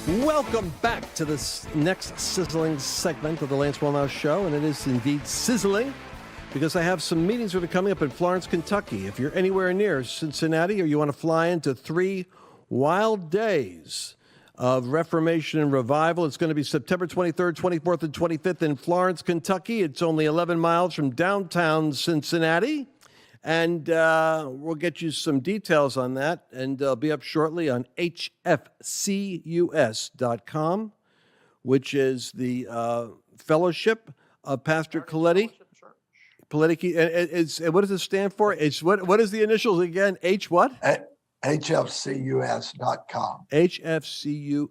Welcome back to this next sizzling segment of the Lance Wallnau Show, and it is indeed sizzling because I have some meetings that are coming up in Florence, Kentucky. If you're anywhere near Cincinnati or you want to fly into 3 wild days of Reformation and Revival, it's going to be September 23rd, 24th, and 25th in Florence, Kentucky. It's only 11 miles from downtown Cincinnati. And we'll get you some details on that, and they'll be up shortly on hfcus.com, which is the fellowship of Pastor Coletti. And what does it stand for? It's what is the initials again? H what? hfcus.com. hfcus.com.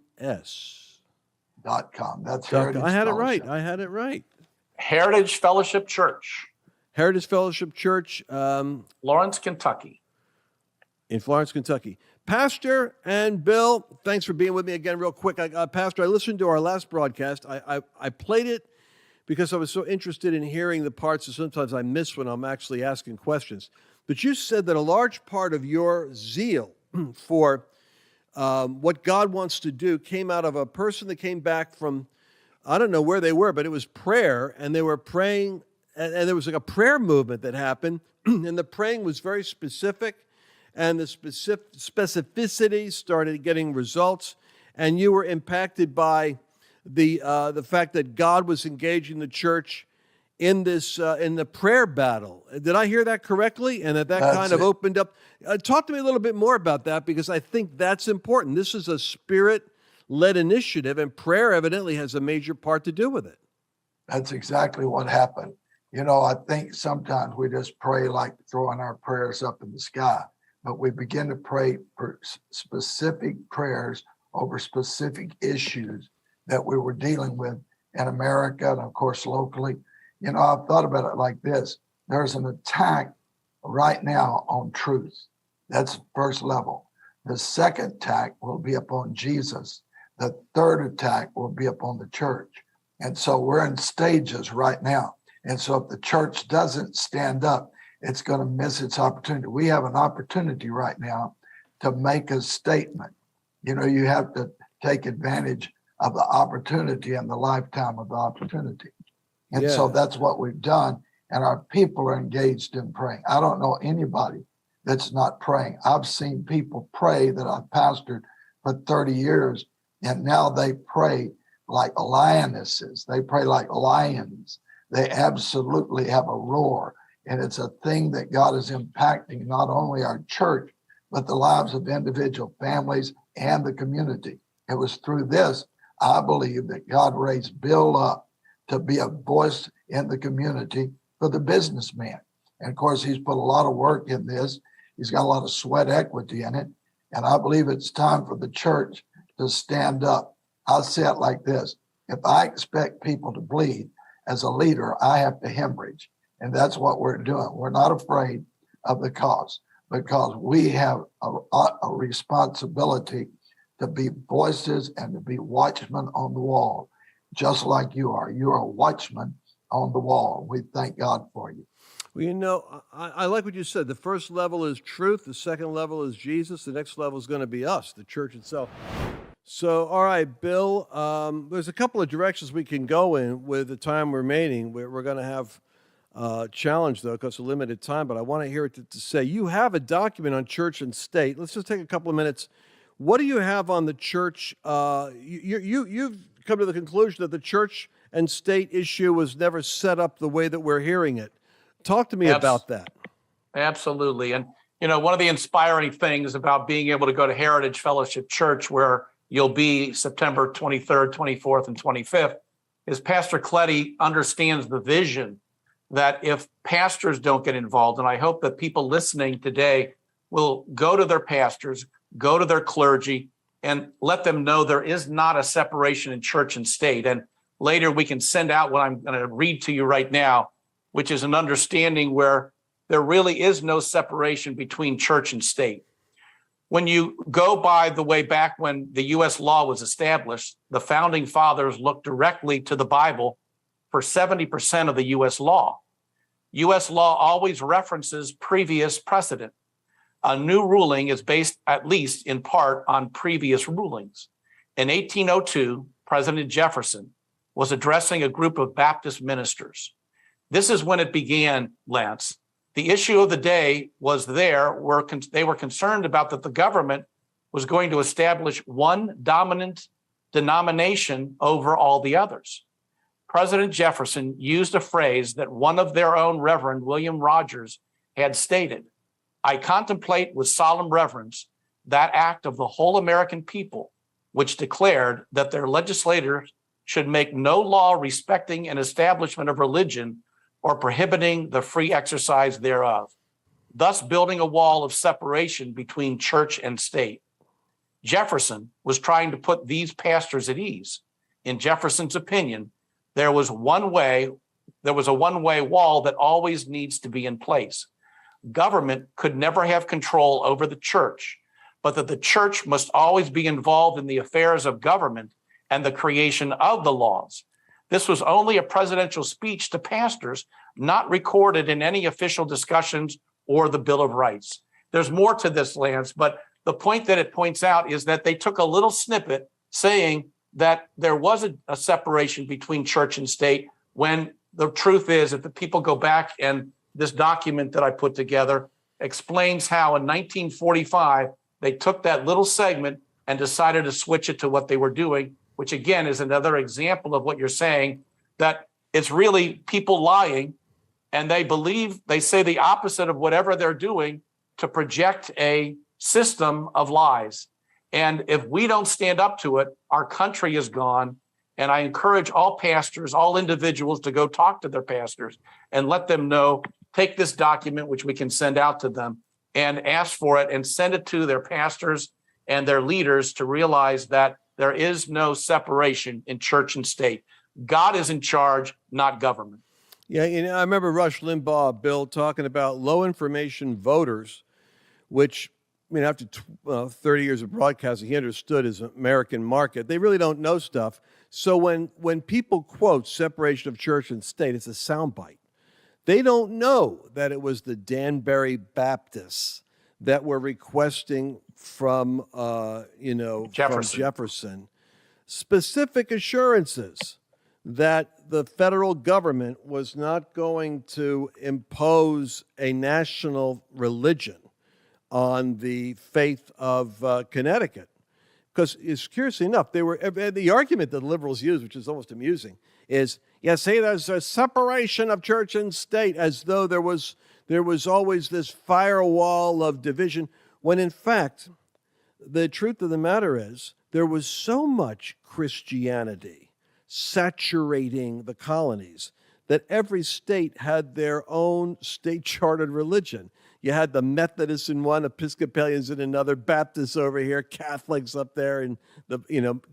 That's Heritage I had Fellowship. I had it right. Heritage Fellowship Church. Heritage Fellowship Church. Lawrence, Kentucky. In Florence, Kentucky. Pastor and Bill, thanks for being with me again real quick. Pastor, I listened to our last broadcast. I played it because I was so interested in hearing the parts that sometimes I miss when I'm actually asking questions. But you said that a large part of your zeal for what God wants to do came out of a person that came back from, I don't know where they were, but it was prayer, and they were praying. And there was like a prayer movement that happened, and the praying was very specific, and the specificity started getting results, and you were impacted by the fact that God was engaging the church in this in the prayer battle. Did I hear that correctly? And that kind of opened up. Talk to me a little bit more about that, because I think that's important. This is a spirit-led initiative, and prayer evidently has a major part to do with it. That's exactly what happened. You know, I think sometimes we just pray like throwing our prayers up in the sky, but we begin to pray for specific prayers over specific issues that we were dealing with in America and, of course, locally. You know, I've thought about it like this. There's an attack right now on truth. That's the first level. The second attack will be upon Jesus. The third attack will be upon the church. And so we're in stages right now. And so if the church doesn't stand up, it's going to miss its opportunity. We have an opportunity right now to make a statement. You know, you have to take advantage of the opportunity and the lifetime of the opportunity. And so that's what we've done. And our people are engaged in praying. I don't know anybody that's not praying. I've seen people pray that I've pastored for 30 years, and now they pray like lionesses. They pray like lions. They absolutely have a roar, and it's a thing that God is impacting not only our church, but the lives of individual families and the community. It was through this, I believe, that God raised Bill up to be a voice in the community for the businessman. And of course, he's put a lot of work in this. He's got a lot of sweat equity in it. And I believe it's time for the church to stand up. I'll say it like this. If I expect people to bleed, as a leader, I have to hemorrhage. And that's what we're doing. We're not afraid of the cost, because we have a responsibility to be voices and to be watchmen on the wall, just like you are. You're a watchman on the wall. We thank God for you. Well, you know, I like what you said. The first level is truth. The second level is Jesus. The next level is going to be us, the church itself. So, all right, Bill, there's a couple of directions we can go in with the time remaining. We're going to have a challenge, though, because of limited time, but I want to hear it to say. You have a document on church and state. Let's just take a couple of minutes. What do you have on the church? You've come to the conclusion that the church and state issue was never set up the way that we're hearing it. Talk to me about that. Absolutely. And, you know, one of the inspiring things about being able to go to Heritage Fellowship Church, where you'll be September 23rd, 24th, and 25th, is Pastor Coletti understands the vision that if pastors don't get involved, and I hope that people listening today will go to their pastors, go to their clergy, and let them know there is not a separation in church and state. And later we can send out what I'm going to read to you right now, which is an understanding where there really is no separation between church and state. When you go by the way back when the U.S. law was established, the founding fathers looked directly to the Bible for 70% of the U.S. law. U.S. law always references previous precedent. A new ruling is based, at least in part, on previous rulings. In 1802, President Jefferson was addressing a group of Baptist ministers. This is when it began, Lance. The issue of the day was they were concerned about that the government was going to establish one dominant denomination over all the others. President Jefferson used a phrase that one of their own Reverend William Rogers had stated: "I contemplate with solemn reverence that act of the whole American people, which declared that their legislators should make no law respecting an establishment of religion or prohibiting the free exercise thereof, thus building a wall of separation between church and state." Jefferson was trying to put these pastors at ease. In Jefferson's opinion, there was a one-way wall that always needs to be in place. Government could never have control over the church, but that the church must always be involved in the affairs of government and the creation of the laws. This was only a presidential speech to pastors, not recorded in any official discussions or the Bill of Rights. There's more to this, Lance, but the point that it points out is that they took a little snippet saying that there was a separation between church and state, when the truth is, if the people go back, and this document that I put together explains how in 1945, they took that little segment and decided to switch it to what they were doing, which again is another example of what you're saying, that it's really people lying, and they say the opposite of whatever they're doing to project a system of lies. And if we don't stand up to it, our country is gone. And I encourage all pastors, all individuals, to go talk to their pastors and let them know, take this document, which we can send out to them, and ask for it and send it to their pastors and their leaders to realize that there is no separation in church and state. God is in charge, not government. Yeah, I remember Rush Limbaugh, Bill, talking about low information voters, which, after 30 years of broadcasting, he understood as an American market. They really don't know stuff. So when people quote separation of church and state, it's a soundbite. They don't know that it was the Danbury Baptists that were requesting from Jefferson specific assurances that the federal government was not going to impose a national religion on the faith of Connecticut. Because it's curiously enough, the argument that liberals use, which is almost amusing, is, there's a separation of church and state, as though there was always this firewall of division, when in fact, the truth of the matter is, there was so much Christianity saturating the colonies that every state had their own state-chartered religion. You had the Methodists in one, Episcopalians in another, Baptists over here, Catholics up there, and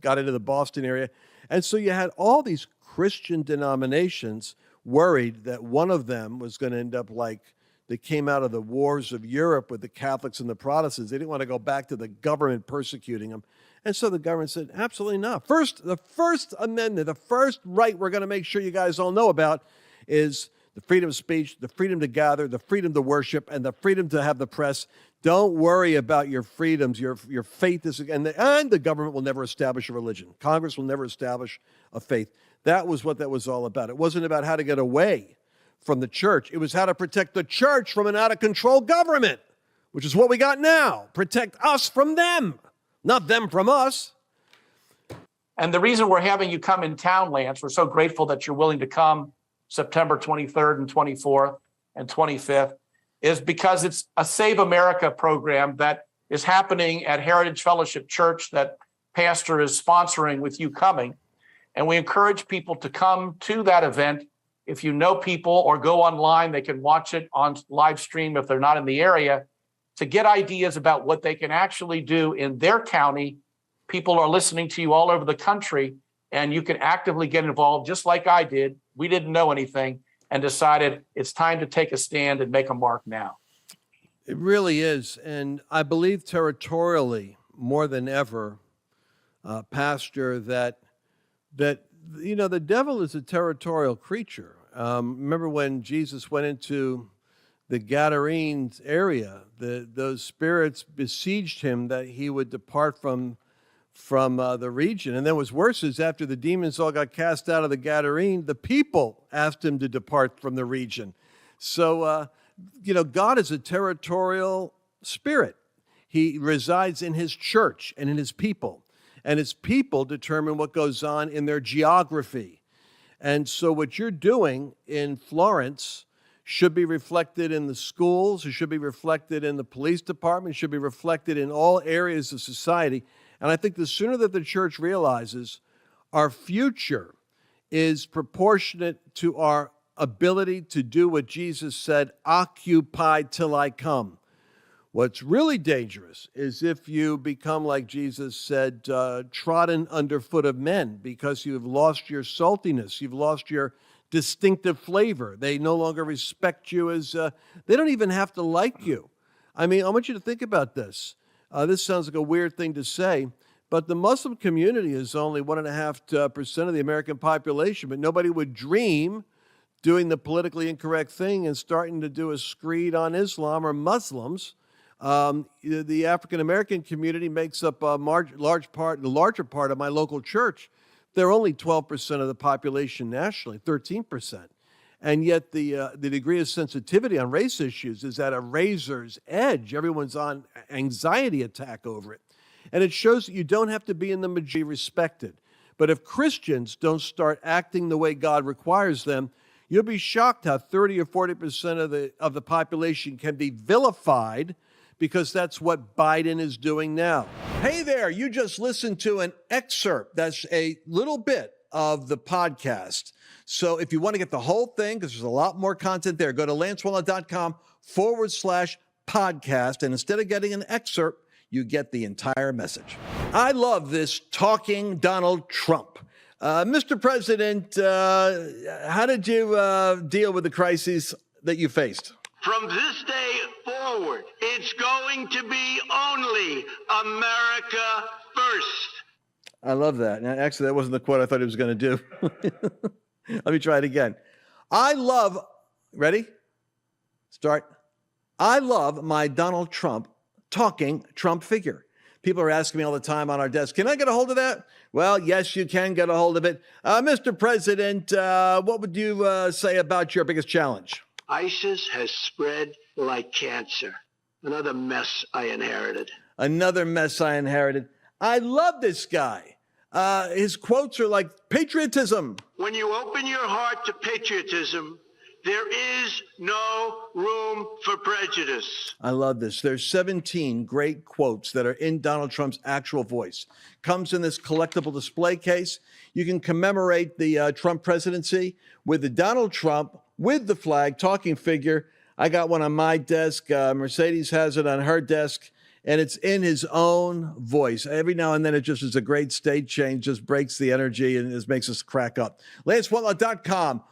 got into the Boston area. And so you had all these Christian denominations worried that one of them was going to end up like they came out of the wars of Europe with the Catholics and the Protestants. They didn't want to go back to the government persecuting them. And so the government said, absolutely not. The First Amendment, the first right we're going to make sure you guys all know about is the freedom of speech, the freedom to gather, the freedom to worship, and the freedom to have the press. Don't worry about your freedoms. Your faith is, and the government will never establish a religion. Congress will never establish a faith. That was what that was all about. It wasn't about how to get away from the church. It was how to protect the church from an out-of-control government, which is what we got now. Protect us from them, not them from us. And the reason we're having you come in town, Lance, we're so grateful that you're willing to come September 23rd and 24th and 25th, is because it's a Save America program that is happening at Heritage Fellowship Church that Pastor is sponsoring with you coming. And we encourage people to come to that event. If you know people, or go online, they can watch it on live stream if they're not in the area, to get ideas about what they can actually do in their county. People are listening to you all over the country, and you can actively get involved, just like I did. We didn't know anything and decided it's time to take a stand and make a mark now. It really is. And I believe territorially, more than ever, Pastor, that the devil is a territorial creature. Remember when Jesus went into the Gadarenes area, those spirits besieged him that he would depart from from the region. And then what's worse is after the demons all got cast out of the Gadarene, the people asked him to depart from the region. So, God is a territorial spirit. He resides in his church and in his people. And his people determine what goes on in their geography. And so what you're doing in Florence should be reflected in the schools, it should be reflected in the police department, it should be reflected in all areas of society. And I think the sooner that the church realizes our future is proportionate to our ability to do what Jesus said, occupy till I come. What's really dangerous is if you become, like Jesus said, trodden underfoot of men, because you've lost your saltiness, you've lost your distinctive flavor. They no longer respect you as, they don't even have to like you. I mean, I want you to think about this. This sounds like a weird thing to say, but the Muslim community is only 1.5% of the American population, but nobody would dream doing the politically incorrect thing and starting to do a screed on Islam or Muslims. The African-American community makes up the larger part of my local church. They're only 12% of the population nationally, 13%. And yet the degree of sensitivity on race issues is at a razor's edge. Everyone's on anxiety attack over it. And it shows that you don't have to be in the majority respected. But if Christians don't start acting the way God requires them, you'll be shocked how 30 or 40% of the population can be vilified, because that's what Biden is doing now. Hey there, you just listened to an excerpt. That's a little bit of the podcast. So if you want to get the whole thing, because there's a lot more content there, go to lancewallnau.com/podcast. And instead of getting an excerpt, you get the entire message. I love this talking Donald Trump. Mr. President, how did you deal with the crises that you faced? From this day forward, it's going to be only America first. I love that. And actually, that wasn't the quote I thought he was going to do. Let me try it again. Ready? Start. I love my Donald Trump talking Trump figure. People are asking me all the time on our desk, can I get a hold of that? Well, yes, you can get a hold of it. Mr. President, what would you say about your biggest challenge? ISIS has spread like cancer. Another mess I inherited. Another mess I inherited. I love this guy. His quotes are like patriotism. When you open your heart to patriotism, there is no room for prejudice. I love this. There's 17 great quotes that are in Donald Trump's actual voice. Comes in this collectible display case. You can commemorate the Trump presidency with the Donald Trump with the flag talking figure. I got one on my desk. Mercedes has it on her desk, and it's in his own voice. Every now and then it just is a great state change, just breaks the energy and just makes us crack up. LanceWallnau.com